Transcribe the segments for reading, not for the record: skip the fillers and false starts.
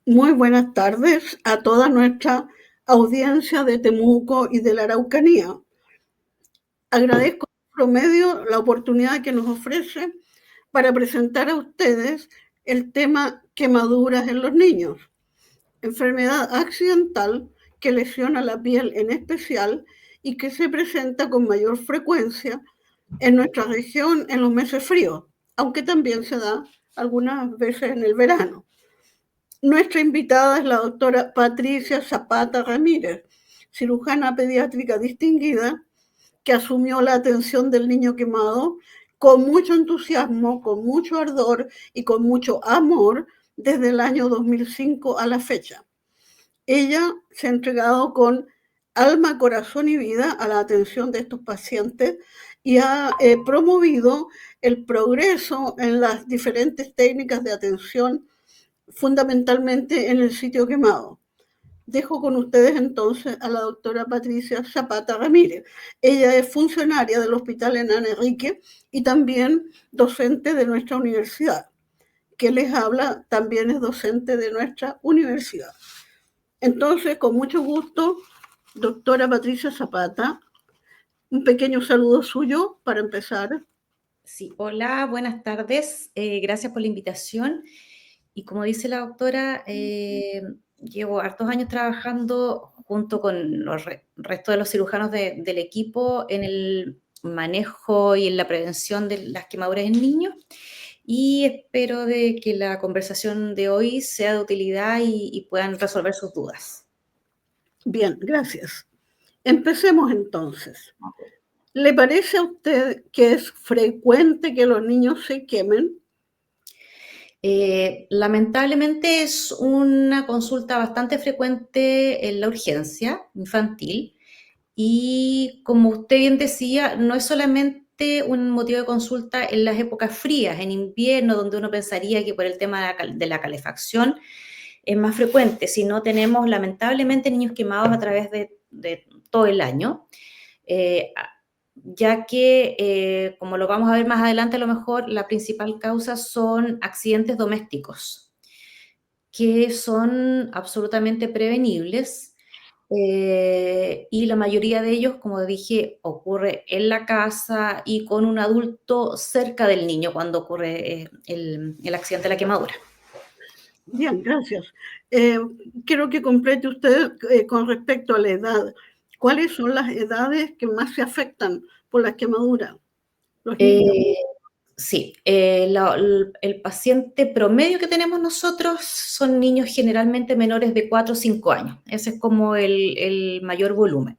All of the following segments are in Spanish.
Muy buenas tardes a toda nuestra audiencia de Temuco y de la Araucanía. Agradezco Promedio la oportunidad que nos ofrece para presentar a ustedes el tema quemaduras en los niños, enfermedad accidental que lesiona la piel en especial y que se presenta con mayor frecuencia en nuestra región en los meses fríos, aunque también se da algunas veces en el verano. Nuestra invitada es la doctora Patricia Zapata Ramírez, cirujana pediátrica distinguida, que asumió la atención del niño quemado con mucho entusiasmo, con mucho ardor y con mucho amor desde el año 2005 a la fecha. Ella se ha entregado con alma, corazón y vida a la atención de estos pacientes y ha promovido el progreso en las diferentes técnicas de atención, fundamentalmente en el sitio quemado. Dejo con ustedes entonces a la doctora Patricia Zapata Ramírez. Ella es funcionaria del Hospital Hernán Enrique y también docente de nuestra universidad. Que les habla también es docente de nuestra universidad. Entonces, con mucho gusto, doctora Patricia Zapata, un pequeño saludo suyo para empezar. Sí, hola, buenas tardes. Gracias por la invitación. Y como dice la doctora, llevo hartos años trabajando junto con los resto de los cirujanos del equipo en el manejo y en la prevención de las quemaduras en niños. Y espero de que la conversación de hoy sea de utilidad y puedan resolver sus dudas. Bien, gracias. Empecemos entonces. ¿Le parece a usted que es frecuente que los niños se quemen? Lamentablemente es una consulta bastante frecuente en la urgencia infantil y como usted bien decía, no es solamente un motivo de consulta en las épocas frías, en invierno, donde uno pensaría que por el tema de la calefacción es más frecuente, sino tenemos lamentablemente niños quemados a través de todo el año. Ya que, como lo vamos a ver más adelante, a lo mejor la principal causa son accidentes domésticos, que son absolutamente prevenibles, y la mayoría de ellos, como dije, ocurre en la casa y con un adulto cerca del niño cuando ocurre el accidente de la quemadura. Bien, gracias. Quiero que complete usted con respecto a la edad. ¿Cuáles son las edades que más se afectan por las quemaduras? Los niños. Eh, Sí, el paciente promedio que tenemos nosotros son niños generalmente menores de 4 o 5 años. Ese es como el mayor volumen.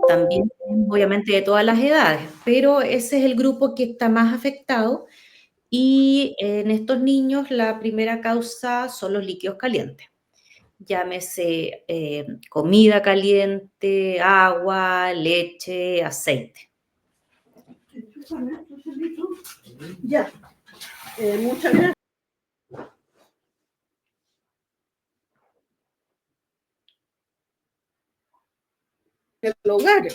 También tenemos obviamente de todas las edades, pero ese es el grupo que está más afectado y en estos niños la primera causa son los líquidos calientes. Llámese comida caliente, agua, leche, aceite. Ya, muchas gracias. En el hogar.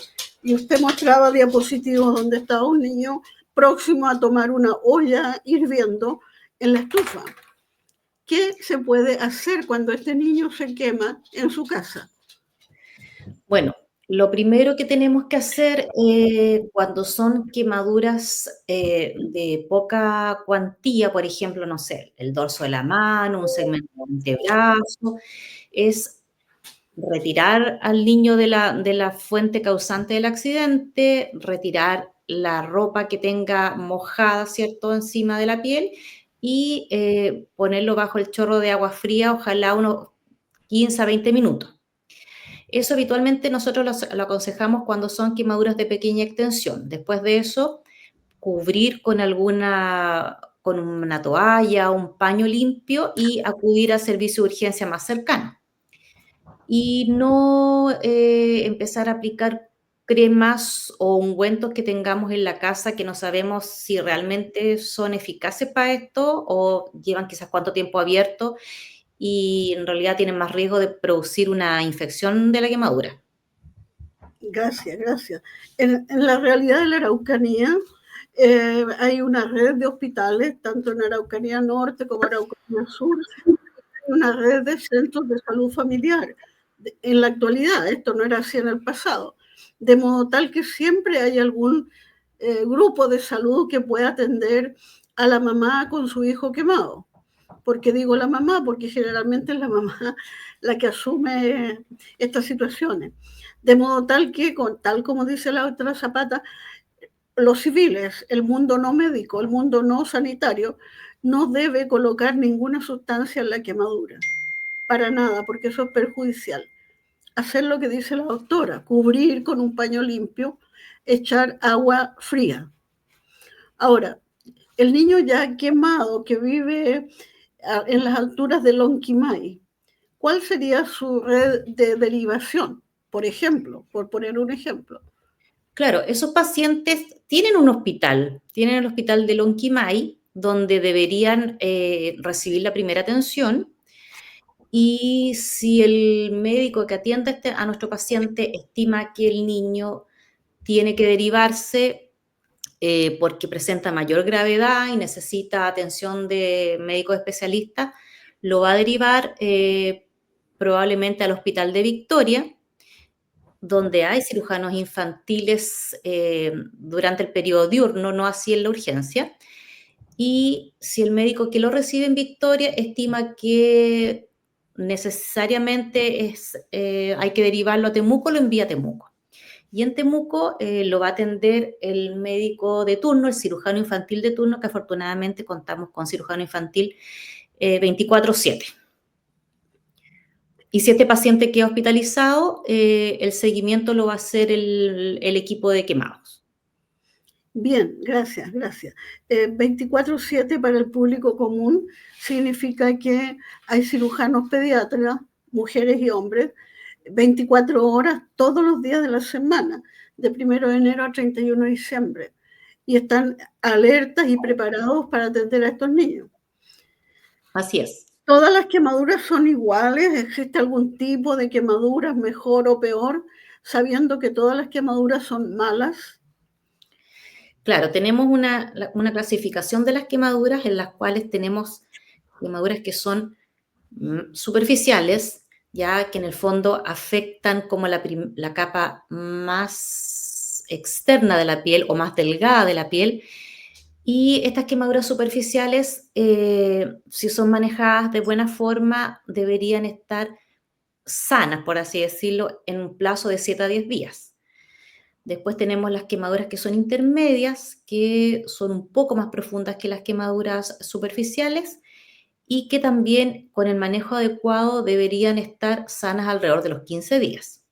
Y usted mostraba diapositivos donde estaba un niño próximo a tomar una olla hirviendo en la estufa. ¿Qué se puede hacer cuando este niño se quema en su casa? Bueno, lo primero que tenemos que hacer cuando son quemaduras de poca cuantía, por ejemplo, no sé, el dorso de la mano, un segmento de antebrazo, es retirar al niño de la fuente causante del accidente, retirar la ropa que tenga mojada, ¿cierto?, encima de la piel y ponerlo bajo el chorro de agua fría, ojalá unos 15 a 20 minutos. Eso habitualmente nosotros lo aconsejamos cuando son quemaduras de pequeña extensión. Después de eso, cubrir con una toalla, un paño limpio y acudir al servicio de urgencia más cercano. Y no empezar a aplicar cremas o ungüentos que tengamos en la casa que no sabemos si realmente son eficaces para esto o llevan quizás cuánto tiempo abierto y en realidad tienen más riesgo de producir una infección de la quemadura. Gracias, gracias. En la realidad de la Araucanía hay una red de hospitales, tanto en Araucanía Norte como en Araucanía Sur, una red de centros de salud familiar. En la actualidad, esto no era así en el pasado, de modo tal que siempre hay algún grupo de salud que pueda atender a la mamá con su hijo quemado. ¿Por qué digo la mamá? Porque generalmente es la mamá la que asume estas situaciones. De modo tal que, tal como dice la doctora Zapata, los civiles, el mundo no médico, el mundo no sanitario, no debe colocar ninguna sustancia en la quemadura. Para nada, porque eso es perjudicial. Hacer lo que dice la doctora, cubrir con un paño limpio, echar agua fría. Ahora, el niño ya quemado que vive en las alturas de Lonquimay, ¿cuál sería su red de derivación? Por ejemplo, por poner un ejemplo. Claro, esos pacientes tienen un hospital, tienen el hospital de Lonquimay, donde deberían recibir la primera atención, y si el médico que atiende a nuestro paciente estima que el niño tiene que derivarse porque presenta mayor gravedad y necesita atención de médicos especialistas, lo va a derivar probablemente al Hospital de Victoria, donde hay cirujanos infantiles durante el periodo diurno, no así en la urgencia. Y si el médico que lo recibe en Victoria estima que necesariamente hay que derivarlo a Temuco, lo envía a Temuco. Y en Temuco lo va a atender el médico de turno, el cirujano infantil de turno, que afortunadamente contamos con cirujano infantil 24/7. Y si este paciente queda hospitalizado, el seguimiento lo va a hacer el equipo de quemados. Bien, gracias, gracias. 24/7 para el público común significa que hay cirujanos pediatras, mujeres y hombres, 24 horas todos los días de la semana, de 1 de enero a 31 de diciembre, y están alertas y preparados para atender a estos niños. Así es. ¿Todas las quemaduras son iguales? ¿Existe algún tipo de quemaduras mejor o peor, sabiendo que todas las quemaduras son malas? Claro, tenemos una clasificación de las quemaduras en las cuales tenemos quemaduras que son superficiales, ya que en el fondo afectan como la capa más externa de la piel o más delgada de la piel. Y estas quemaduras superficiales, si son manejadas de buena forma, deberían estar sanas, por así decirlo, en un plazo de 7 a 10 días. Después tenemos las quemaduras que son intermedias, que son un poco más profundas que las quemaduras superficiales y que también con el manejo adecuado deberían estar sanas alrededor de los 15 días.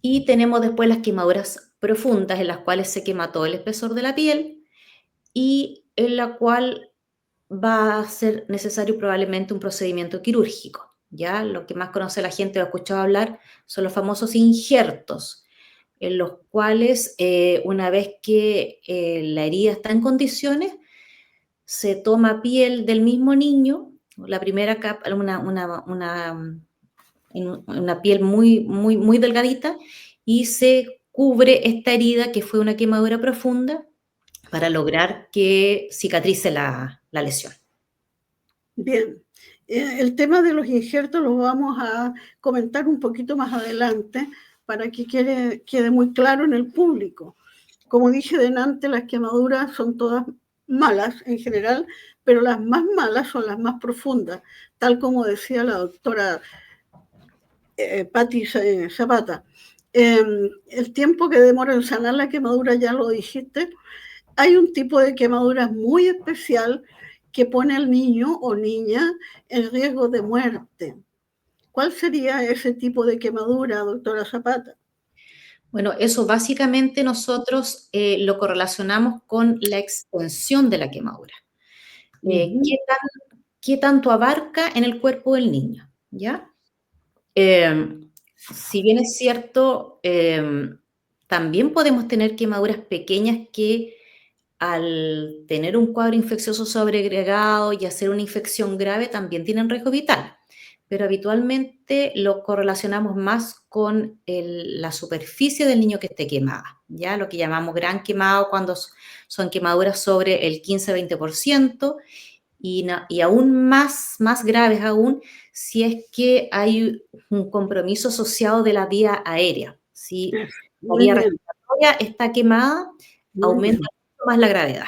Y tenemos después las quemaduras profundas, en las cuales se quema todo el espesor de la piel y en la cual va a ser necesario probablemente un procedimiento quirúrgico. ¿Ya? Lo que más conoce la gente o ha escuchado hablar son los famosos injertos, en los cuales una vez que la herida está en condiciones, se toma piel del mismo niño, la primera capa, una piel muy, muy, muy delgadita, y se cubre esta herida que fue una quemadura profunda para lograr que cicatrice la lesión. Bien, el tema de los injertos lo vamos a comentar un poquito más adelante para que quede muy claro en el público. Como dije delante, las quemaduras son todas malas en general, pero las más malas son las más profundas, tal como decía la doctora Patti Zapata. El tiempo que demora en sanar la quemadura, ya lo dijiste. Hay un tipo de quemadura muy especial que pone al niño o niña en riesgo de muerte. ¿Cuál sería ese tipo de quemadura, doctora Zapata? Bueno, eso básicamente nosotros lo correlacionamos con la extensión de la quemadura. ¿Qué tanto abarca en el cuerpo del niño? ¿Ya? Si bien es cierto, también podemos tener quemaduras pequeñas que al tener un cuadro infeccioso sobreagregado y hacer una infección grave también tienen riesgo vital, pero habitualmente lo correlacionamos más con la superficie del niño que esté quemada, ¿ya? Lo que llamamos gran quemado cuando son quemaduras sobre el 15-20%, y aún más graves aún si es que hay un compromiso asociado de la vía aérea. Si la Muy vía bien, respiratoria está quemada, muy aumenta bien. mucho más la gravedad.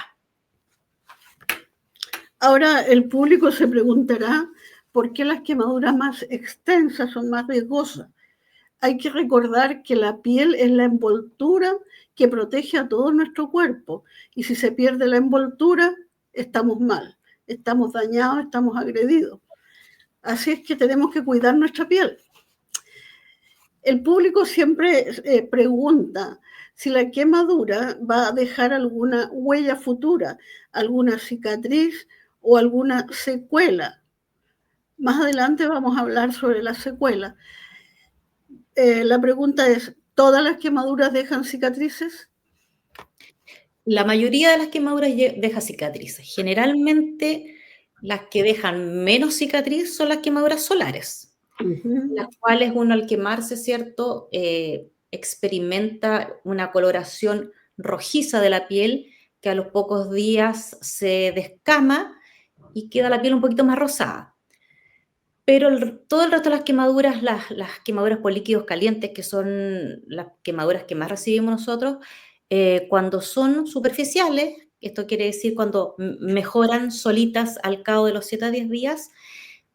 Ahora el público se preguntará por qué las quemaduras más extensas son más riesgosas. Hay que recordar que la piel es la envoltura que protege a todo nuestro cuerpo y si se pierde la envoltura, estamos mal, estamos dañados, estamos agredidos. Así es que tenemos que cuidar nuestra piel. El público siempre pregunta si la quemadura va a dejar alguna huella futura, alguna cicatriz o alguna secuela. Más adelante vamos a hablar sobre la secuela. La pregunta es, ¿todas las quemaduras dejan cicatrices? La mayoría de las quemaduras deja cicatrices. Generalmente las que dejan menos cicatriz son las quemaduras solares, las cuales uno al quemarse, ¿cierto? Experimenta una coloración rojiza de la piel que a los pocos días se descama y queda la piel un poquito más rosada. Pero todo el resto de las quemaduras, las quemaduras por líquidos calientes, que son las quemaduras que más recibimos nosotros, cuando son superficiales, esto quiere decir cuando mejoran solitas al cabo de los 7 a 10 días,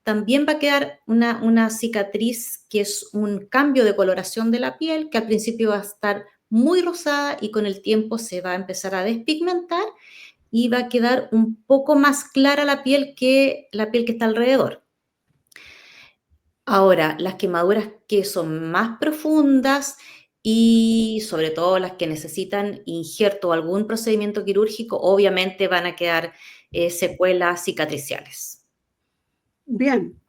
también va a quedar una cicatriz que es un cambio de coloración de la piel, que al principio va a estar muy rosada y con el tiempo se va a empezar a despigmentar y va a quedar un poco más clara la piel que está alrededor. Ahora, las quemaduras que son más profundas y sobre todo las que necesitan injerto o algún procedimiento quirúrgico, obviamente van a quedar secuelas cicatriciales. Bien,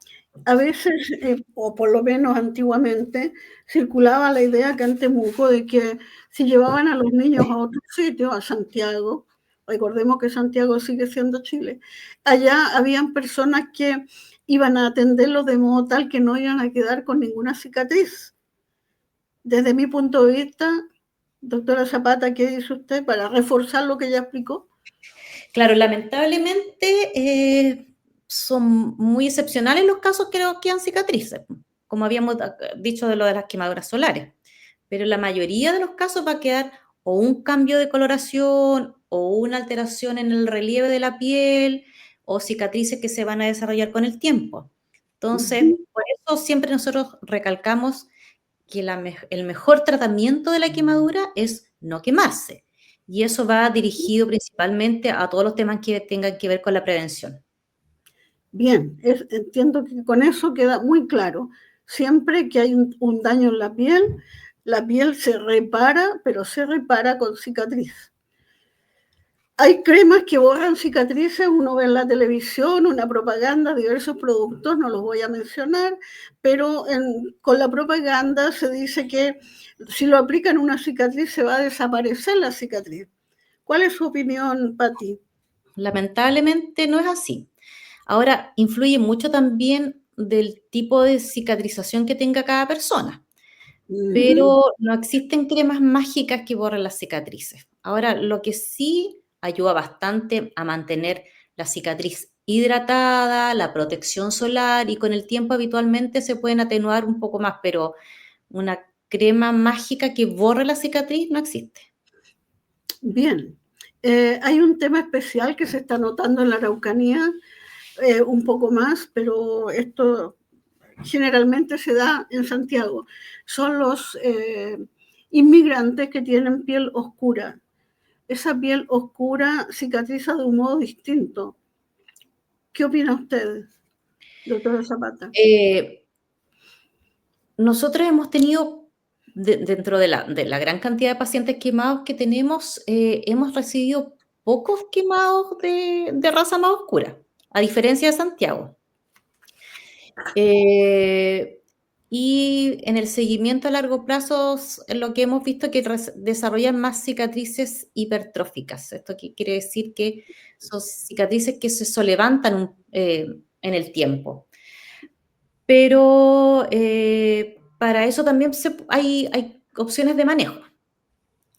a veces, o por lo menos antiguamente, circulaba la idea acá en Temuco de que si llevaban a los niños a otro sitio, a Santiago, recordemos que Santiago sigue siendo Chile, allá habían personas que iban a atenderlos de modo tal que no iban a quedar con ninguna cicatriz. Desde mi punto de vista, doctora Zapata, ¿qué dice usted para reforzar lo que ya explicó? Claro, lamentablemente son muy excepcionales los casos que no quedan cicatrices, como habíamos dicho de lo de las quemaduras solares. Pero la mayoría de los casos va a quedar o un cambio de coloración o una alteración en el relieve de la piel o cicatrices que se van a desarrollar con el tiempo. Entonces, por eso siempre nosotros recalcamos que el mejor tratamiento de la quemadura es no quemarse. Y eso va dirigido principalmente a todos los temas que tengan que ver con la prevención. Bien, entiendo que con eso queda muy claro. Siempre que hay un daño en la piel se repara, pero se repara con cicatriz. Hay cremas que borran cicatrices, uno ve en la televisión, una propaganda, diversos productos, no los voy a mencionar, pero con la propaganda se dice que si lo aplican una cicatriz se va a desaparecer la cicatriz. ¿Cuál es su opinión, Pati? Lamentablemente no es así. Ahora, influye mucho también del tipo de cicatrización que tenga cada persona, pero no existen cremas mágicas que borren las cicatrices. Ahora, lo que sí ayuda bastante a mantener la cicatriz hidratada, la protección solar y con el tiempo habitualmente se pueden atenuar un poco más, pero una crema mágica que borre la cicatriz no existe. Bien. Hay un tema especial que se está notando en la Araucanía, un poco más, pero esto generalmente se da en Santiago. Son los inmigrantes que tienen piel oscura. Esa piel oscura cicatriza de un modo distinto. ¿Qué opina usted, doctora Zapata? Nosotros hemos tenido, dentro de la gran cantidad de pacientes quemados que tenemos, hemos recibido pocos quemados de raza más oscura, a diferencia de Santiago. Y en el seguimiento a largo plazo, lo que hemos visto es que desarrollan más cicatrices hipertróficas. Esto quiere decir que son cicatrices que se solevantan en el tiempo. Pero para eso también hay opciones de manejo,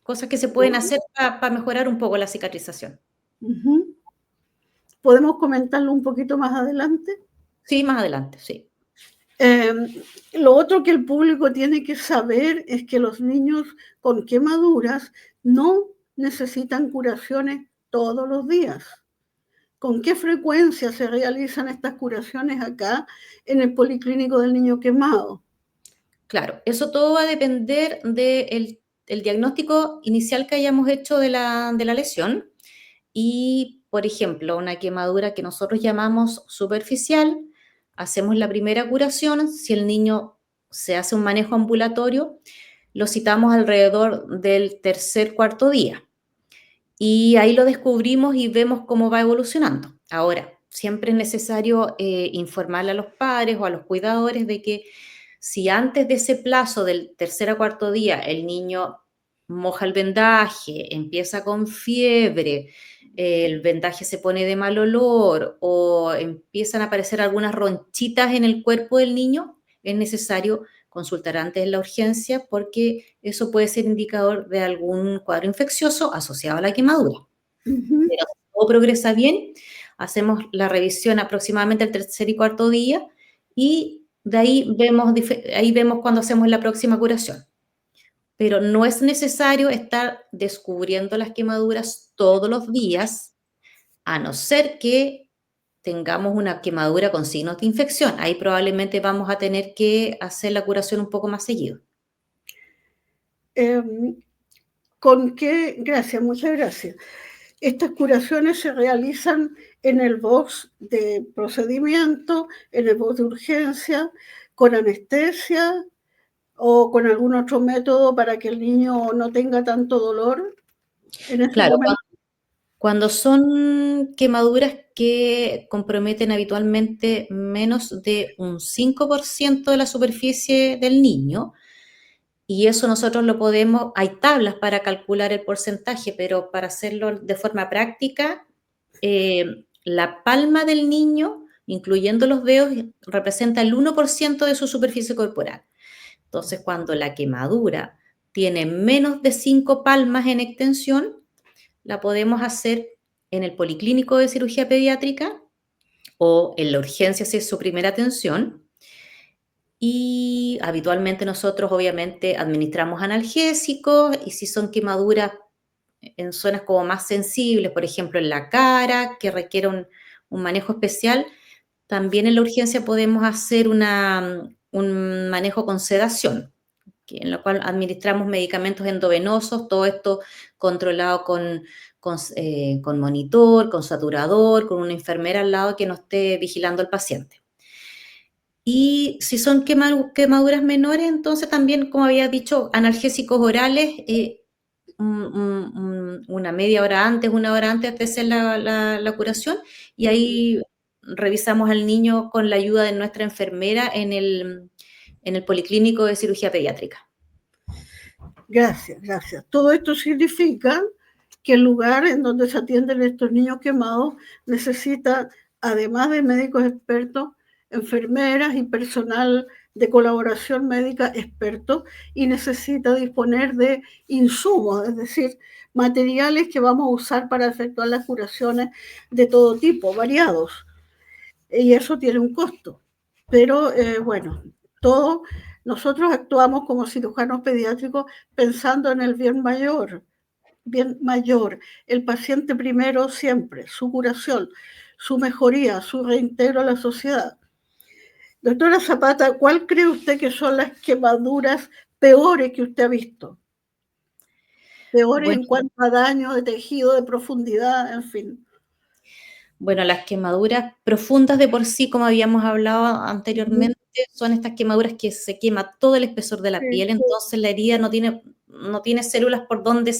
cosas que se pueden hacer para mejorar un poco la cicatrización. Uh-huh. ¿Podemos comentarlo un poquito más adelante? Sí, más adelante, sí. Lo otro que el público tiene que saber es que los niños con quemaduras no necesitan curaciones todos los días. ¿Con qué frecuencia se realizan estas curaciones acá en el Policlínico del Niño Quemado? Claro, eso todo va a depender del diagnóstico inicial que hayamos hecho de la lesión. Y, por ejemplo, una quemadura que nosotros llamamos superficial, hacemos la primera curación. Si el niño se hace un manejo ambulatorio, lo citamos alrededor del tercer, cuarto día. Y ahí lo descubrimos y vemos cómo va evolucionando. Ahora, siempre es necesario informarle a los padres o a los cuidadores de que si antes de ese plazo del tercer a cuarto día el niño moja el vendaje, empieza con fiebre, el vendaje se pone de mal olor o empiezan a aparecer algunas ronchitas en el cuerpo del niño, es necesario consultar antes en la urgencia porque eso puede ser indicador de algún cuadro infeccioso asociado a la quemadura. Ujú. Pero si todo progresa bien, hacemos la revisión aproximadamente el tercer y cuarto día y de ahí vemos cuando hacemos la próxima curación. Pero no es necesario estar descubriendo las quemaduras todos los días, a no ser que tengamos una quemadura con signos de infección. Ahí probablemente vamos a tener que hacer la curación un poco más seguido. ¿Con qué? Gracias, muchas gracias. Estas curaciones se realizan en el box de procedimiento, en el box de urgencia, con anestesia o con algún otro método para que el niño no tenga tanto dolor en ese Claro, momento. cuando son quemaduras que comprometen habitualmente menos de un 5% de la superficie del niño, y eso nosotros lo podemos, hay tablas para calcular el porcentaje, pero para hacerlo de forma práctica, la palma del niño, incluyendo los dedos, representa el 1% de su superficie corporal. Entonces, cuando la quemadura tiene menos de 5 palmas en extensión, la podemos hacer en el policlínico de cirugía pediátrica o en la urgencia si es su primera atención. Y habitualmente nosotros obviamente administramos analgésicos y si son quemaduras en zonas como más sensibles, por ejemplo en la cara, que requiere un manejo especial, también en la urgencia podemos hacer un manejo con sedación, en lo cual administramos medicamentos endovenosos, todo esto controlado con monitor, con saturador, con una enfermera al lado que nos esté vigilando al paciente. Y si son quemaduras menores, entonces también, como había dicho, analgésicos orales, una media hora antes, una hora antes de hacer la curación, y ahí revisamos al niño con la ayuda de nuestra enfermera en el policlínico de cirugía pediátrica. Gracias, gracias. Todo esto significa que el lugar en donde se atienden estos niños quemados necesita, además de médicos expertos, enfermeras y personal de colaboración médica experto, y necesita disponer de insumos, es decir, materiales que vamos a usar para efectuar las curaciones de todo tipo, variados. Y eso tiene un costo. Pero bueno, todo, nosotros actuamos como cirujanos pediátricos pensando en el bien mayor, el paciente primero siempre, su curación, su mejoría, su reintegro a la sociedad. Doctora Zapata, ¿cuál cree usted que son las quemaduras peores que usted ha visto? Peores Bueno, en cuanto a daño de tejido, de profundidad, en fin. Bueno, las quemaduras profundas de por sí, como habíamos hablado anteriormente, son estas quemaduras que se quema todo el espesor de la Sí, piel, sí. entonces la herida no tiene células por donde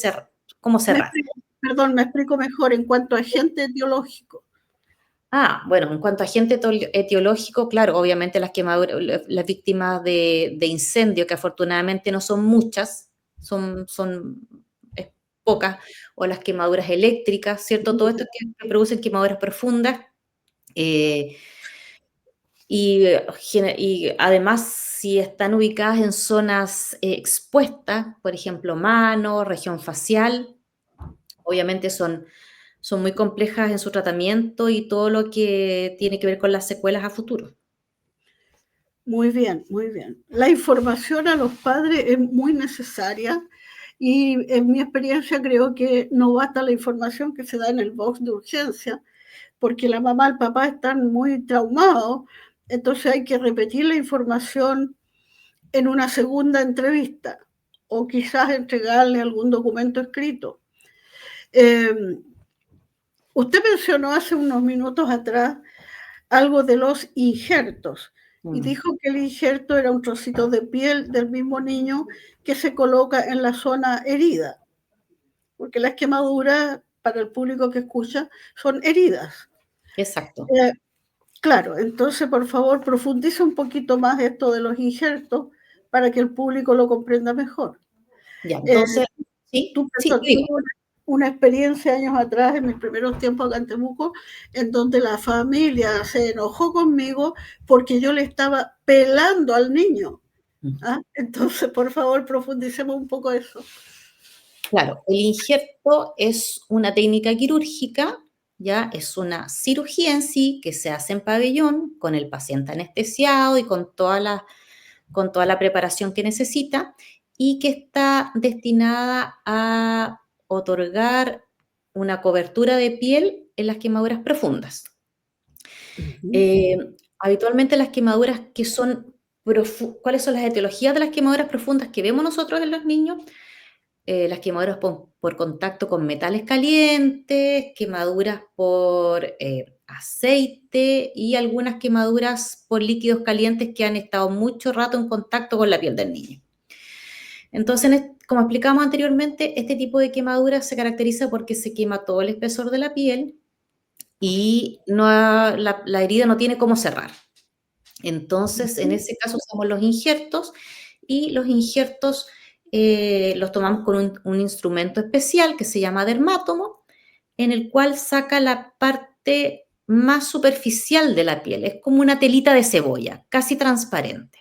cómo cerrar. Me explico mejor en cuanto a agente etiológico. Bueno, en cuanto a agente etiológico, claro, obviamente las quemaduras, las víctimas de incendio, que afortunadamente no son muchas, son pocas, o las quemaduras eléctricas, ¿cierto? Todo esto que producen quemaduras profundas. eh, y además, si están ubicadas en zonas expuestas, por ejemplo, mano, región facial, obviamente son son muy complejas en su tratamiento y todo lo que tiene que ver con las secuelas a futuro. Muy bien, muy bien. La información a los padres es muy necesaria y en mi experiencia creo que no basta la información que se da en el box de urgencia, porque la mamá y el papá están muy traumados, entonces hay que repetir la información en una segunda entrevista o quizás entregarle algún documento escrito. Usted mencionó hace unos minutos atrás algo de los injertos y dijo que el injerto era un trocito de piel del mismo niño que se coloca en la zona herida, porque las quemaduras, para el público que escucha, son heridas. Exacto. Claro, entonces por favor profundice un poquito más esto de los injertos para que el público lo comprenda mejor. Ya, entonces, Tú sí, tuve una experiencia años atrás, en mis primeros tiempos acá en Temuco, en donde la familia se enojó conmigo porque yo le estaba pelando al niño. ¿Ah? Entonces, por favor, profundicemos un poco eso. Claro, el injerto es una técnica quirúrgica, ya es una cirugía en sí que se hace en pabellón con el paciente anestesiado y con toda la preparación que necesita y que está destinada a otorgar una cobertura de piel en las quemaduras profundas. Habitualmente las quemaduras que son ¿cuáles son las etiologías de las quemaduras profundas que vemos nosotros en los niños? Las quemaduras por contacto con metales calientes, quemaduras por aceite y algunas quemaduras por líquidos calientes que han estado mucho rato en contacto con la piel del niño. Entonces, como explicamos anteriormente, este tipo de quemadura se caracteriza porque se quema todo el espesor de la piel y la herida no tiene cómo cerrar. Entonces, en ese caso usamos los injertos y los injertos los tomamos con un instrumento especial que se llama dermátomo, en el cual saca la parte más superficial de la piel. Es como una telita de cebolla, casi transparente.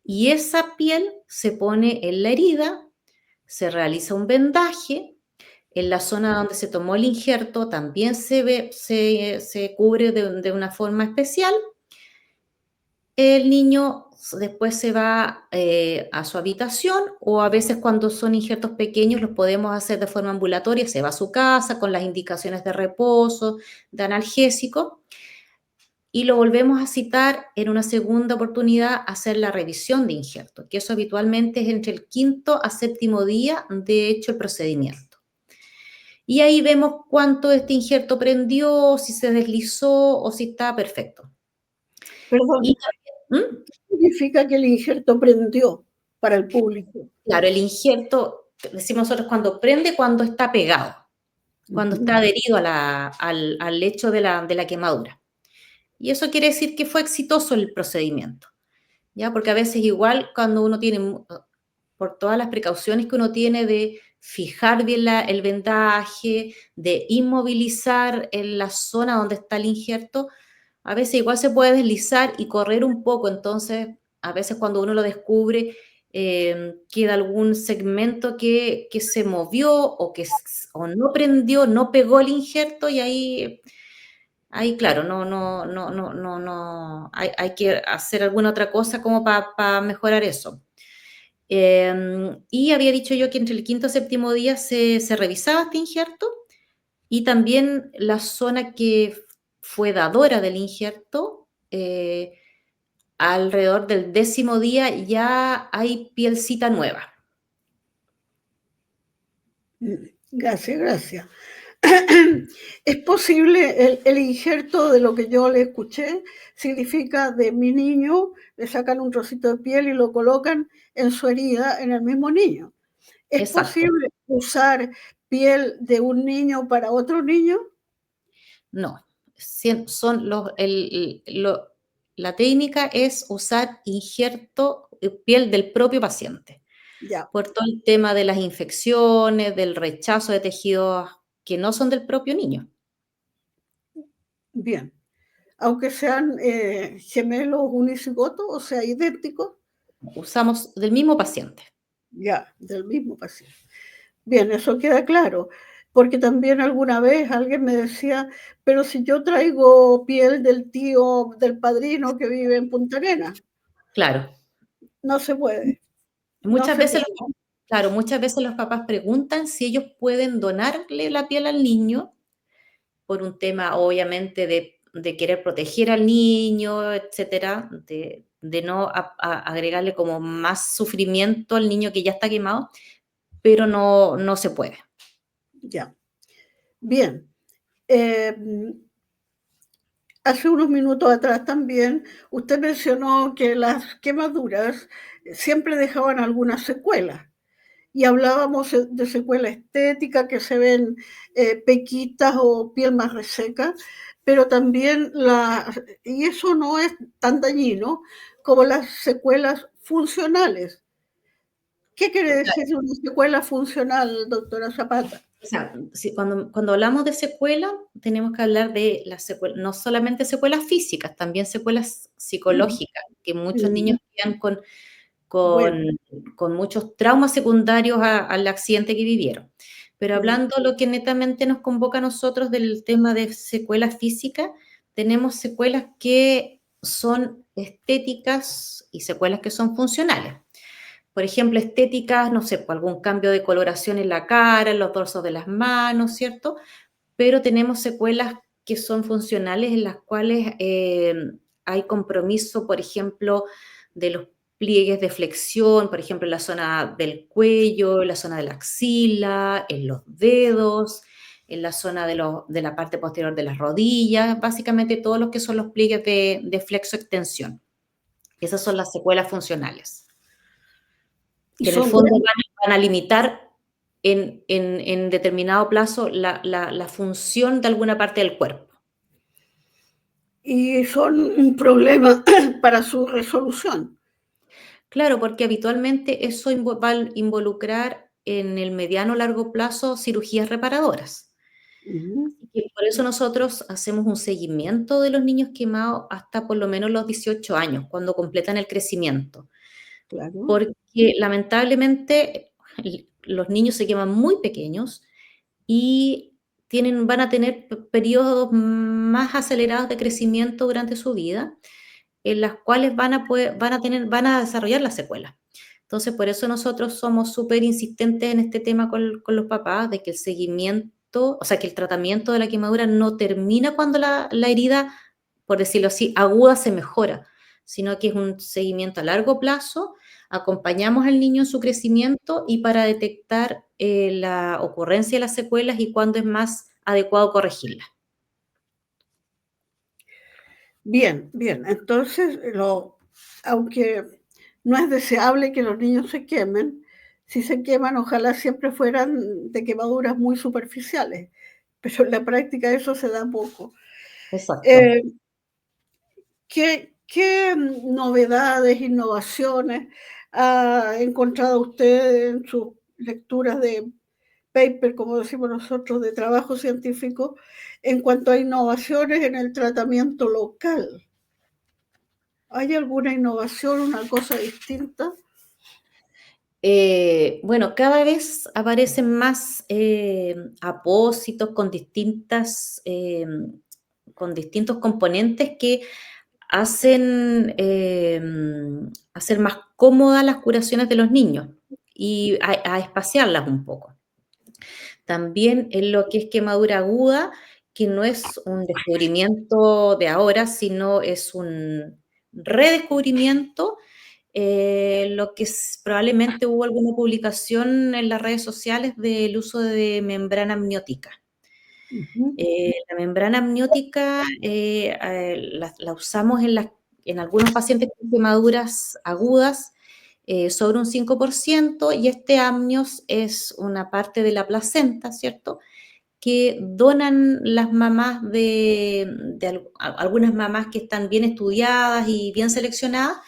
Y esa piel se pone en la herida, se realiza un vendaje. En la zona donde se tomó el injerto también se cubre de una forma especial. El niño después se va a su habitación o a veces cuando son injertos pequeños los podemos hacer de forma ambulatoria, se va a su casa con las indicaciones de reposo, de analgésico y lo volvemos a citar en una segunda oportunidad a hacer la revisión de injerto, que eso habitualmente es entre el 5º a 7º día de hecho el procedimiento. Y ahí vemos cuánto este injerto prendió, si se deslizó o si está perfecto. Perdón, ¿qué significa que el injerto prendió para el público? Claro, el injerto, decimos nosotros cuando prende, cuando está pegado, cuando está adherido al lecho de la quemadura. Y eso quiere decir que fue exitoso el procedimiento, ¿ya? Porque a veces igual cuando uno tiene, por todas las precauciones que uno tiene de fijar bien el vendaje, de inmovilizar en la zona donde está el injerto, a veces igual se puede deslizar y correr un poco, entonces a veces cuando uno lo descubre queda algún segmento que se movió o no prendió, no pegó el injerto y ahí claro, hay que hacer alguna otra cosa como para mejorar eso. Y había dicho yo que entre el 5º y 7º día se revisaba este injerto y también la zona que fue dadora del injerto, alrededor del 10º día ya hay pielcita nueva. Gracias, gracias. Es posible, el injerto de lo que yo le escuché significa de mi niño, le sacan un trocito de piel y lo colocan en su herida en el mismo niño. ¿Es Exacto. posible usar piel de un niño para otro niño? No, la técnica es usar injerto, piel del propio paciente. Ya. Por todo el tema de las infecciones, del rechazo de tejidos que no son del propio niño. Bien. Aunque sean gemelos unicigotos, o sea, idénticos. Usamos del mismo paciente. Ya, del mismo paciente. Bien, eso queda claro. porque también alguna vez alguien me decía, pero si yo traigo piel del tío, del padrino que vive en Punta Arenas, Claro. no se puede, no Muchas se veces puede. claro, muchas veces los papás preguntan si ellos pueden donarle la piel al niño por un tema, obviamente, de querer proteger al niño, etcétera, de no agregarle como más sufrimiento al niño que ya está quemado, pero no se puede. Ya. Bien. Eh, Hace unos minutos atrás también usted mencionó que las quemaduras siempre dejaban algunas secuelas y hablábamos de secuela estética, que se ven pequitas o piel más reseca, pero también y eso no es tan dañino como las secuelas funcionales. ¿Qué quiere decir una secuela funcional, doctora Zapata? O sea, cuando hablamos de secuela, tenemos que hablar de las secuelas, no solamente secuelas físicas, también secuelas Mm, psicológicas, que muchos mm, niños quedan bueno, con, con muchos traumas secundarios al accidente que vivieron. Pero mm, hablando lo que netamente nos convoca a nosotros del tema de secuelas físicas, tenemos secuelas que son estéticas y secuelas que son funcionales. Por ejemplo, estéticas, no sé, por algún cambio de coloración en la cara, en los dorsos de las manos, ¿cierto? Pero tenemos secuelas que son funcionales en las cuales hay compromiso, por ejemplo, de los pliegues de flexión, por ejemplo, en la zona del cuello, en la zona de la axila, en los dedos, en la zona de la parte posterior de las rodillas, básicamente todos los que son los pliegues de flexo-extensión. Esas son las secuelas funcionales, y que en el son fondo van a limitar en determinado plazo la función de alguna parte del cuerpo. y son un problema para su resolución. Claro, porque habitualmente eso va a involucrar en el mediano o largo plazo cirugías reparadoras. Ujú, Y por eso nosotros hacemos un seguimiento de los niños quemados hasta por lo menos los 18 años, cuando completan el crecimiento. claro. Porque lamentablemente los niños se queman muy pequeños y van a tener periodos más acelerados de crecimiento durante su vida, en las cuales van a desarrollar las secuelas. Entonces, por eso nosotros somos súper insistentes en este tema con los papás, de que el seguimiento, o sea, que el tratamiento de la quemadura no termina cuando la herida, por decirlo así, aguda se mejora, sino que es un seguimiento a largo plazo. Acompañamos al niño en su crecimiento y para detectar la ocurrencia de las secuelas y cuándo es más adecuado corregirlas. Bien, bien. Entonces, aunque no es deseable que los niños se quemen, si se queman, ojalá siempre fueran de quemaduras muy superficiales, pero en la práctica eso se da poco. Exacto. Eh, ¿Qué novedades, innovaciones ha encontrado usted en sus lecturas de paper, como decimos nosotros, de trabajo científico, en cuanto a innovaciones en el tratamiento local? ¿Hay alguna innovación, una cosa distinta? Bueno, cada vez aparecen más apósitos con distintos componentes que hacen hacer más cómodas las curaciones de los niños y a espaciarlas un poco. También en lo que es quemadura aguda, que no es un descubrimiento de ahora, sino es un redescubrimiento, lo que probablemente hubo alguna publicación en las redes sociales del uso de membrana amniótica. Ujú, La membrana amniótica la usamos en algunos pacientes con quemaduras agudas sobre un 5% y este amnios es una parte de la placenta, ¿cierto? Que donan las mamás algunas mamás que están bien estudiadas y bien seleccionadas,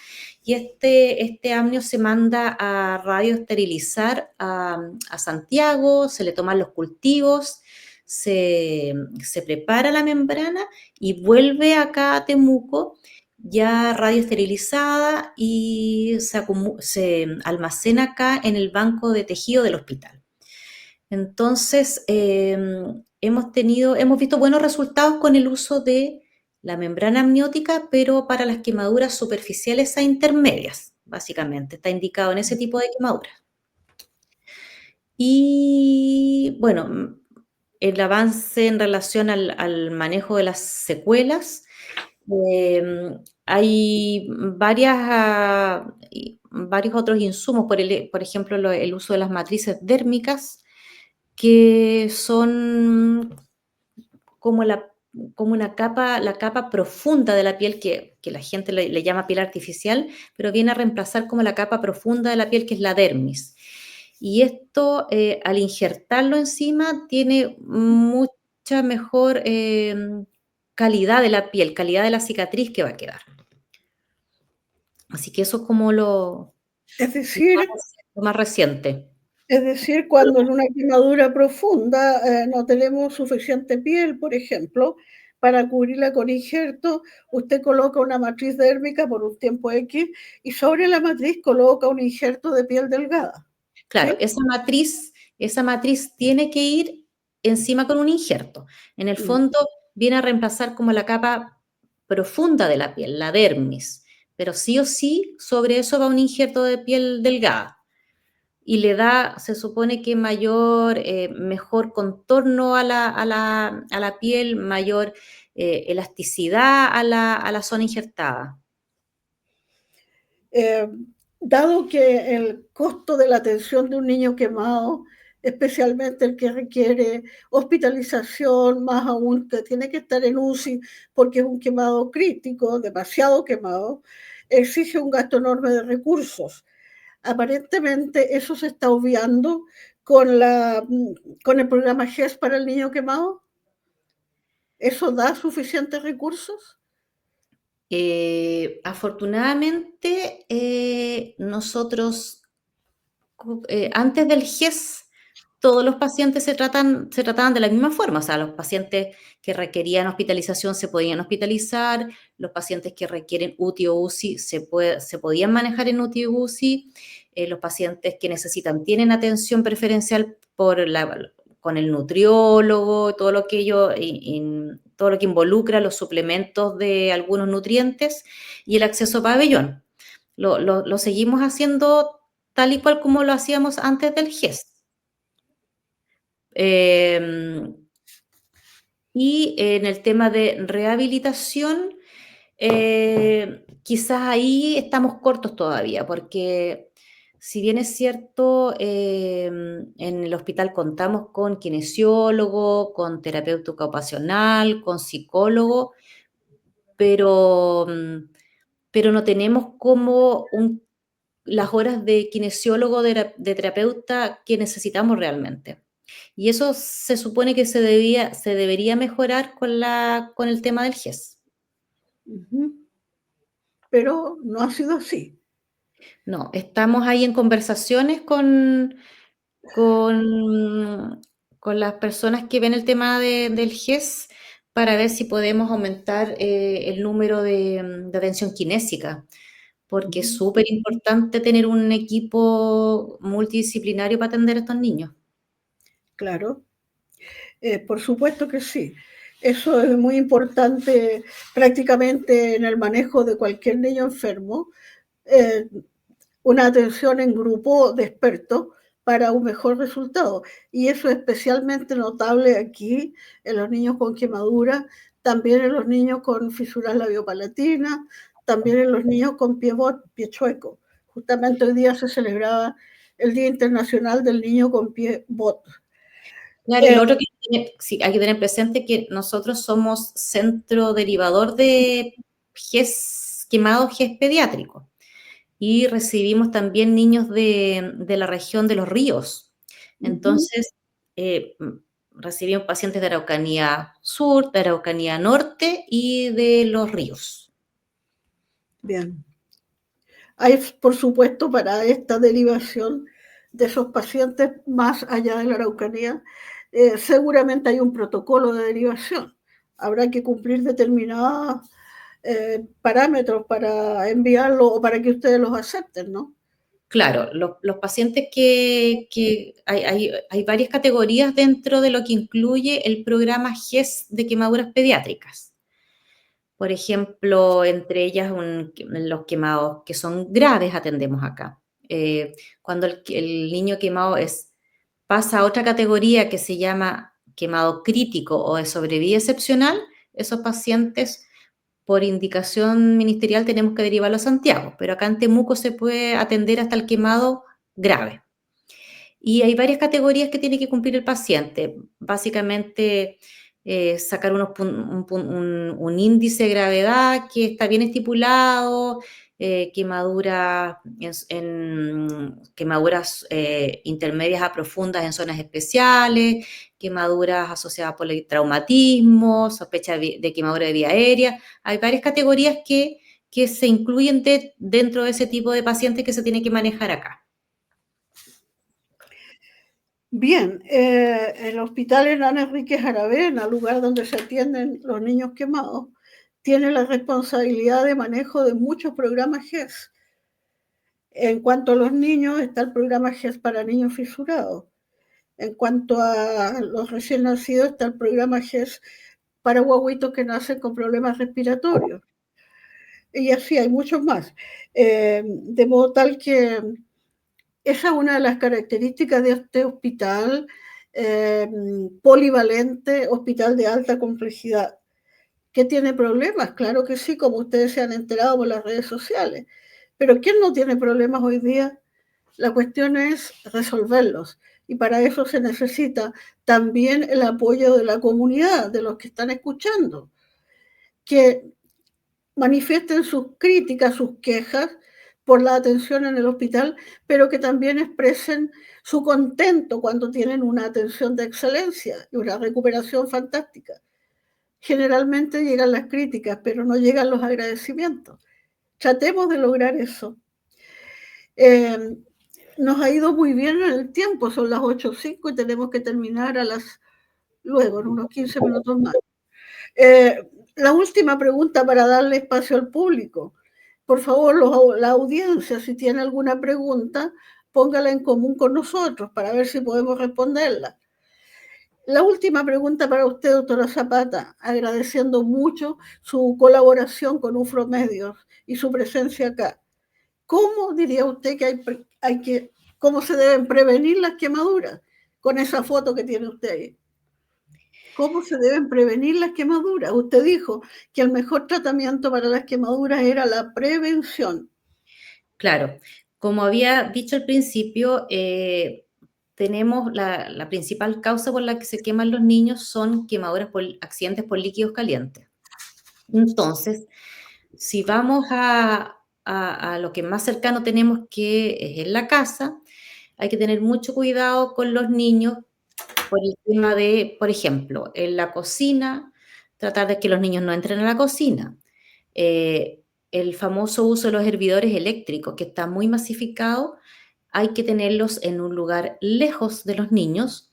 y este amnio se manda a radioesterilizar a Santiago, se le toman los cultivos, se prepara la membrana y vuelve acá a Temuco ya radioesterilizada y se almacena acá en el banco de tejido del hospital. Entonces, hemos visto buenos resultados con el uso de la membrana amniótica, pero para las quemaduras superficiales a intermedias, básicamente. Está indicado en ese tipo de quemaduras. Y bueno, el avance en relación al manejo de las secuelas, hay varios otros insumos, por ejemplo, el uso de las matrices dérmicas, que son como una capa, la capa profunda de la piel, que la gente le llama piel artificial, pero viene a reemplazar como la capa profunda de la piel, que es la dermis. Y esto, al injertarlo encima, tiene mucha mejor calidad de la piel, calidad de la cicatriz que va a quedar. Así que eso es como Es decir, lo más reciente. cuando en una quemadura profunda no tenemos suficiente piel, por ejemplo, para cubrirla con injerto, usted coloca una matriz dérmica por un tiempo X y sobre la matriz coloca un injerto de piel delgada. Claro, ¿Sí? esa matriz tiene que ir encima con un injerto. En el fondo viene a reemplazar como la capa profunda de la piel, la dermis, pero sí o sí sobre eso va un injerto de piel delgada y le da, se supone que mejor contorno a la piel, mayor elasticidad a la zona injertada. Eh, Dado que el costo de la atención de un niño quemado, especialmente el que requiere hospitalización, más aún que tiene que estar en UCI porque es un quemado crítico, demasiado quemado, exige un gasto enorme de recursos. Aparentemente eso se está obviando con el programa GES para el niño quemado. ¿Eso da suficientes recursos? Afortunadamente, nosotros, antes del GES, todos los pacientes se trataban de la misma forma. O sea, los pacientes que requerían hospitalización se podían hospitalizar, los pacientes que requieren UTI o UCI se podían manejar en UTI o UCI, los pacientes que tienen atención preferencial con el nutriólogo, todo lo que todo lo que involucra los suplementos de algunos nutrientes y el acceso a pabellón. Lo seguimos haciendo tal y cual como lo hacíamos antes del GES. Y en el tema de rehabilitación, quizás ahí estamos cortos todavía, porque si bien es cierto, en el hospital contamos con kinesiólogo, con terapeuta ocupacional, con psicólogo, pero, pero no tenemos como las horas de kinesiólogo, de terapeuta que necesitamos realmente. Y eso se supone que se debería mejorar con el tema del GES. Pero no ha sido así. No, estamos ahí en conversaciones con, con las personas que ven el tema del GES para ver si podemos aumentar el número de atención kinésica, porque es súper importante tener un equipo multidisciplinario para atender a estos niños. Claro, por supuesto que sí. Eso es muy importante prácticamente en el manejo de cualquier niño enfermo. Eh, una atención en grupo de expertos para un mejor resultado. Y eso es especialmente notable aquí en los niños con quemaduras, también en los niños con fisuras labiopalatinas, también en los niños con pie chueco. Justamente hoy día se celebraba el Día Internacional del Niño con pie bot. Claro, y lo otro que sí, hay que tener presente que nosotros somos centro derivador de quemados GES pediátricos y recibimos también niños de la región de los ríos. Entonces, recibimos pacientes de Araucanía Sur, de Araucanía Norte y de los ríos. Bien. Hay, por supuesto, para esta derivación de esos pacientes más allá de la Araucanía, seguramente hay un protocolo de derivación. Habrá que cumplir determinados parámetros para enviarlo o para que ustedes los acepten, ¿no? Claro, los pacientes que hay varias categorías dentro de lo que incluye el programa GES de quemaduras pediátricas. Por ejemplo, entre ellas los quemados que son graves atendemos acá. Cuando el niño quemado pasa a otra categoría que se llama quemado crítico o de sobrevida excepcional, esos pacientes por indicación ministerial tenemos que derivarlo a Santiago, pero acá en Temuco se puede atender hasta el quemado grave. Y hay varias categorías que tiene que cumplir el paciente. Básicamente, sacar un índice de gravedad que está bien estipulado, quemaduras intermedias a profundas en zonas especiales, quemaduras asociadas por el traumatismo, sospecha de quemadura de vía aérea. Hay varias categorías que se incluyen dentro de ese tipo de pacientes que se tiene que manejar acá. Bien, el hospital Hernán Enríquez Aravena, lugar donde se atienden los niños quemados, tiene la responsabilidad de manejo de muchos programas GES. En cuanto a los niños, está el programa GES para niños fisurados. En cuanto a los recién nacidos, está el programa GES para guaguitos que nacen con problemas respiratorios. Y así hay muchos más. De modo tal que esa es una de las características de este hospital polivalente, hospital de alta complejidad. ¿Que tiene problemas? Claro que sí, como ustedes se han enterado por las redes sociales. Pero ¿quién no tiene problemas hoy día? La cuestión es resolverlos. Y para eso se necesita también el apoyo de la comunidad, de los que están escuchando, que manifiesten sus críticas, sus quejas por la atención en el hospital, pero que también expresen su contento cuando tienen una atención de excelencia y una recuperación fantástica. Generalmente llegan las críticas, pero no llegan los agradecimientos. Tratemos de lograr eso. Nos ha ido muy bien en el tiempo, son las 8:05 y tenemos que terminar luego, en unos 15 minutos más. La última pregunta para darle espacio al público. Por favor, la audiencia, si tiene alguna pregunta, póngala en común con nosotros para ver si podemos responderla. La última pregunta para usted, doctora Zapata, agradeciendo mucho su colaboración con UFROmedios y su presencia acá. ¿Cómo diría usted que cómo se deben prevenir las quemaduras con esa foto que tiene usted ahí? ¿Cómo se deben prevenir las quemaduras? Usted dijo que el mejor tratamiento para las quemaduras era la prevención. Claro, como había dicho al principio, tenemos la principal causa por la que se queman los niños son quemaduras por accidentes por líquidos calientes. Entonces, si vamos a lo que más cercano tenemos, que es en la casa, hay que tener mucho cuidado con los niños por el tema de, por ejemplo, en la cocina, tratar de que los niños no entren a la cocina. El famoso uso de los hervidores eléctricos, que está muy masificado, hay que tenerlos en un lugar lejos de los niños,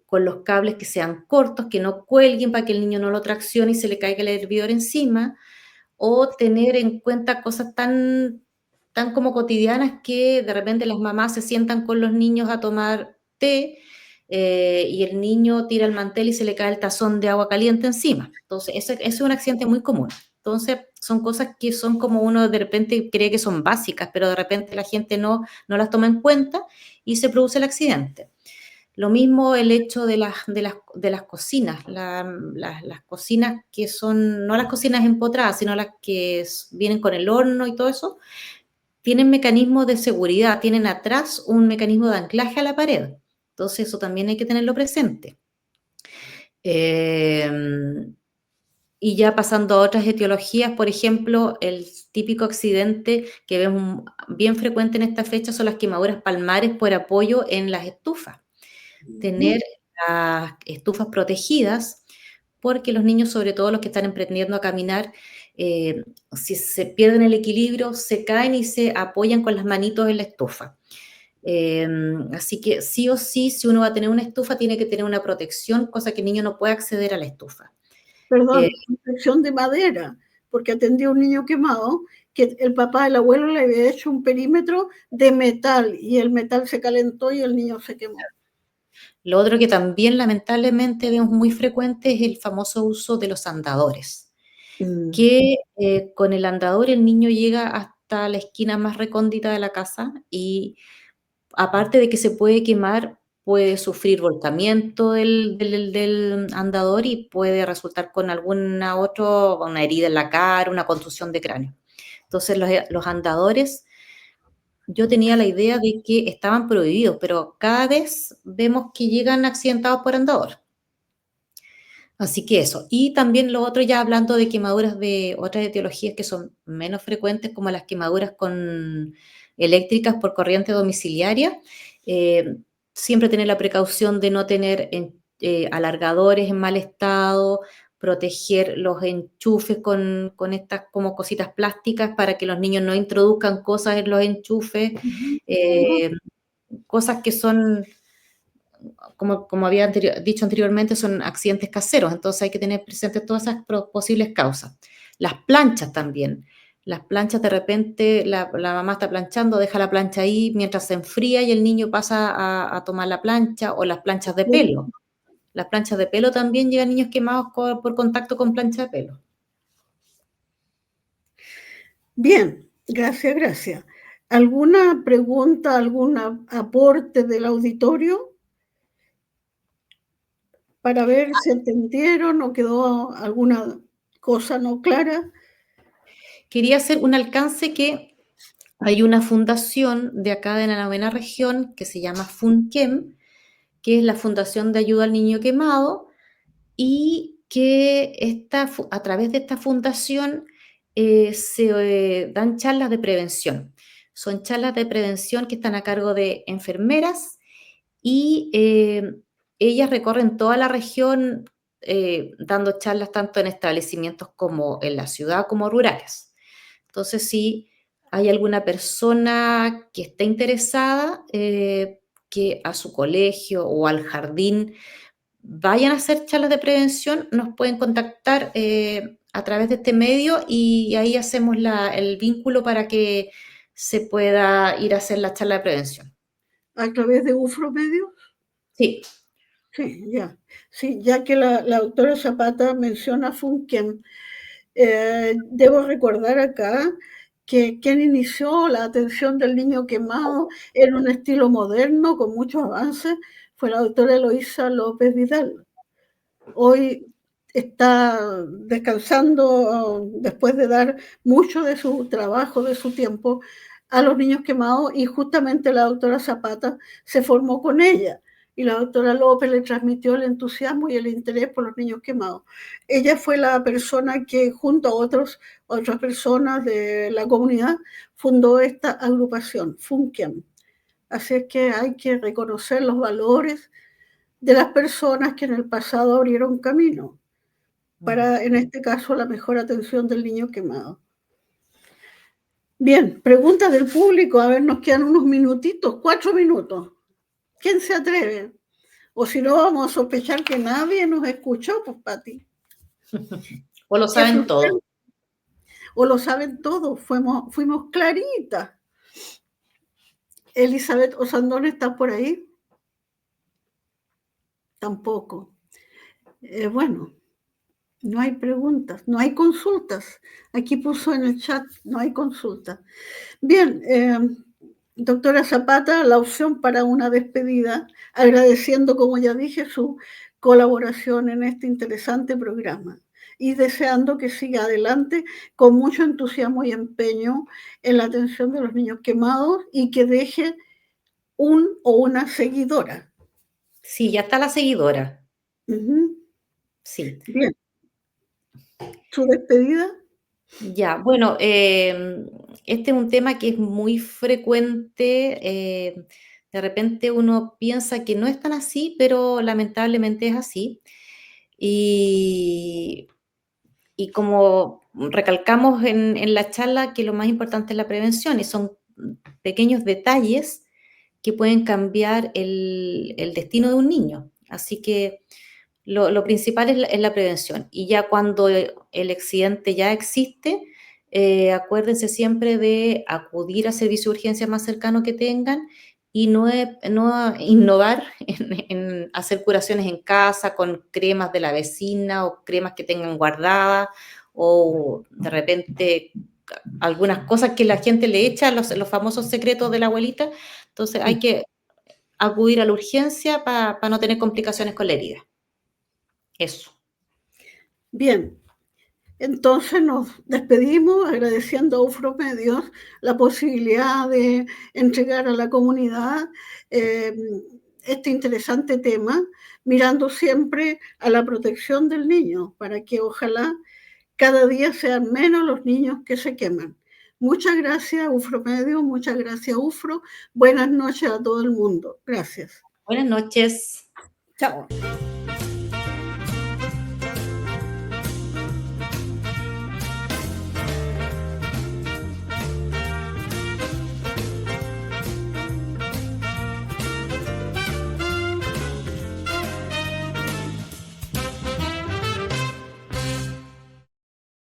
con los cables que sean cortos, que no cuelguen para que el niño no lo traccione y se le caiga el hervidor encima, o tener en cuenta cosas tan como cotidianas que de repente las mamás se sientan con los niños a tomar té y el niño tira el mantel y se le cae el tazón de agua caliente encima. Entonces, ese es un accidente muy común. Entonces, son cosas que son como uno de repente cree que son básicas, pero de repente la gente no las toma en cuenta y se produce el accidente. Lo mismo el hecho de las cocinas, las cocinas que son, no las cocinas empotradas, sino las que vienen con el horno y todo eso, tienen mecanismos de seguridad, tienen atrás un mecanismo de anclaje a la pared. Entonces eso también hay que tenerlo presente. Y ya pasando a otras etiologías, por ejemplo, el típico accidente que vemos bien frecuente en esta fecha son las quemaduras palmares por apoyo en las estufas. Tener las estufas protegidas, porque los niños, sobre todo los que están aprendiendo a caminar, si se pierden el equilibrio, se caen y se apoyan con las manitos en la estufa. Así que sí o sí, si uno va a tener una estufa, tiene que tener una protección, cosa que el niño no puede acceder a la estufa. Perdón, protección de madera, porque atendí a un niño quemado que el papá, el abuelo le había hecho un perímetro de metal y el metal se calentó y el niño se quemó. Lo otro que también lamentablemente vemos muy frecuente es el famoso uso de los andadores, que con el andador el niño llega hasta la esquina más recóndita de la casa y aparte de que se puede quemar, puede sufrir volcamiento del andador y puede resultar con alguna otra, una herida en la cara, una contusión de cráneo. Entonces los andadores, yo tenía la idea de que estaban prohibidos, pero cada vez vemos que llegan accidentados por andador. Así que eso. Y también lo otro, ya hablando de quemaduras de otras etiologías que son menos frecuentes, como las quemaduras eléctricas por corriente domiciliaria, eh, siempre tener la precaución de no tener alargadores en mal estado, proteger los enchufes con estas como cositas plásticas para que los niños no introduzcan cosas en los enchufes, eh, cosas que son como había dicho anteriormente, son accidentes caseros, entonces hay que tener presentes todas esas posibles causas. Las planchas también. Las planchas de repente, la mamá está planchando, deja la plancha ahí mientras se enfría y el niño pasa a tomar la plancha, o las planchas de pelo. Las planchas de pelo también llegan niños quemados por contacto con plancha de pelo. Bien, gracias, gracias. ¿Alguna pregunta, algún aporte del auditorio? Para ver si entendieron o quedó alguna cosa no clara. Quería hacer un alcance que hay una fundación de acá de la 9ª región que se llama FUNQUEM, que es la Fundación de Ayuda al Niño Quemado, y que a través de esta fundación se dan charlas de prevención. Son charlas de prevención que están a cargo de enfermeras y ellas recorren toda la región dando charlas tanto en establecimientos como en la ciudad como rurales. Entonces, si hay alguna persona que esté interesada, que a su colegio o al jardín vayan a hacer charlas de prevención, nos pueden contactar a través de este medio y ahí hacemos el vínculo para que se pueda ir a hacer la charla de prevención. ¿A través de UFRO Medios? Sí. Sí, ya. Sí, ya que la doctora Zapata menciona FUNQUEM, debo recordar acá que quien inició la atención del niño quemado en un estilo moderno, con muchos avances, fue la doctora Eloísa López Vidal. Hoy está descansando después de dar mucho de su trabajo, de su tiempo, a los niños quemados, y justamente la doctora Zapata se formó con ella. Y la doctora López le transmitió el entusiasmo y el interés por los niños quemados. Ella fue la persona que, junto a otras personas de la comunidad, fundó esta agrupación, FUNQUEM. Así es que hay que reconocer los valores de las personas que en el pasado abrieron camino para, en este caso, la mejor atención del niño quemado. Bien, preguntas del público. A ver, nos quedan unos minutitos, 4 minutos. ¿Quién se atreve? O si no, vamos a sospechar que nadie nos escuchó, pues, Pati. O lo saben todo. O lo saben todos, fuimos claritas. Elizabeth Osandón, ¿está por ahí? Tampoco. Bueno, no hay preguntas, no hay consultas. Aquí puso en el chat, no hay consultas. Bien, doctora Zapata, la opción para una despedida, agradeciendo, como ya dije, su colaboración en este interesante programa y deseando que siga adelante con mucho entusiasmo y empeño en la atención de los niños quemados y que deje un o una seguidora. Sí, ya está la seguidora. Sí. Bien. ¿Su despedida? Ya, bueno, este es un tema que es muy frecuente. De repente uno piensa que no es tan así, pero lamentablemente es así. Y como recalcamos en la charla, que lo más importante es la prevención y son pequeños detalles que pueden cambiar el destino de un niño. Así que lo principal es la prevención. Y ya cuando el accidente ya existe, Acuérdense siempre de acudir al servicio de urgencia más cercano que tengan y no innovar en hacer curaciones en casa con cremas de la vecina o cremas que tengan guardadas o de repente algunas cosas que la gente le echa, los famosos secretos de la abuelita. Entonces hay que acudir a la urgencia para no tener complicaciones con la herida. Eso. Bien, entonces nos despedimos agradeciendo a Ufromedios la posibilidad de entregar a la comunidad este interesante tema, mirando siempre a la protección del niño, para que ojalá cada día sean menos los niños que se queman. Muchas gracias, Ufromedio, muchas gracias, Ufro. Buenas noches a todo el mundo. Gracias. Buenas noches. Chao.